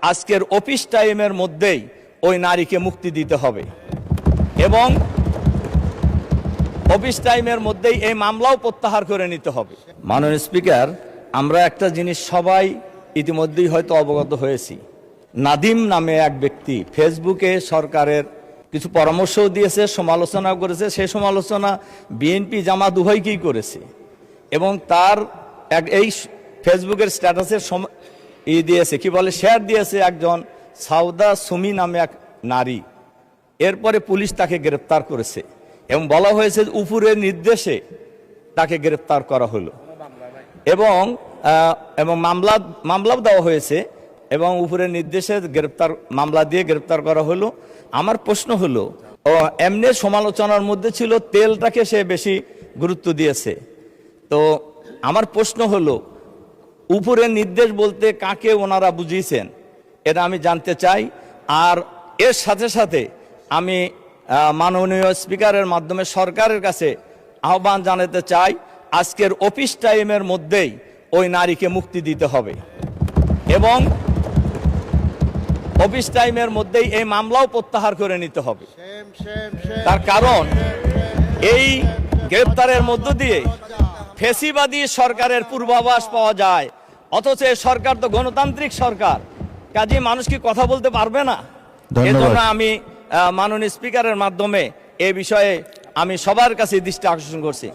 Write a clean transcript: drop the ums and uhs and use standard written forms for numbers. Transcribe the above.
আজকের অফিস টাইমের মধ্যেই ওই নারীকে মুক্তি দিতে হবে এবং অফিস টাইমের মধ্যেই এই মামলাও প্রত্যাহার করে নিতে হবে। মাননীয় স্পিকার, আমরা একটা জিনিস সবাই ইতিমধ্যেই হয়তো অবগত হয়েছি। নাদিম নামে এক ব্যক্তি ফেসবুকে সরকারের কিছু পরামর্শও দিয়েছে, সমালোচনাও করেছে। সেই সমালোচনা বিএনপি জামাত উভয়কেই করেছে এবং তার এই ফেসবুকের স্ট্যাটাসের দিয়েছে, কি বলে, শেয়ার দিয়েছে একজন সাউদা সুমি নামে এক নারী। এরপরে পুলিশ তাকে গ্রেপ্তার করেছে এবং বলা হয়েছে উপরের নির্দেশে তাকে গ্রেপ্তার করা হলো এবং মামলাও দেওয়া হয়েছে এবং উপরের নির্দেশে মামলা দিয়ে গ্রেপ্তার করা হলো। আমার প্রশ্ন হলো, এমনি সমালোচনার মধ্যে ছিল তেলটাকে সে বেশি গুরুত্ব দিয়েছে। তো আমার প্রশ্ন হলো, উপরের নির্দেশ বলতে কাকে ওনারা বুঝিয়েছেন এটা আমি জানতে চাই। আর এর সাথে সাথে আমি মাননীয় স্পিকারের মাধ্যমে সরকারের কাছে আহ্বান জানাতে চাই, আজকের অফিস টাইমের মধ্যেই ওই নারীকে মুক্তি দিতে হবে এবং অফিস টাইমের মধ্যেই এই মামলাও প্রত্যাহার করে নিতে হবে। তার কারণ এই গ্রেপ্তারের মধ্য দিয়ে ফ্যাসিবাদী সরকারের পূর্বাভাস পাওয়া যায়, অথচ এই সরকার তো গণতান্ত্রিক সরকার, কাজে মানুষ কি কথা বলতে পারবে না? এজন্য আমি মাননীয় স্পিকারের মাধ্যমে এই বিষয়ে আমি সবার কাছে দৃষ্টি আকর্ষণ করছি।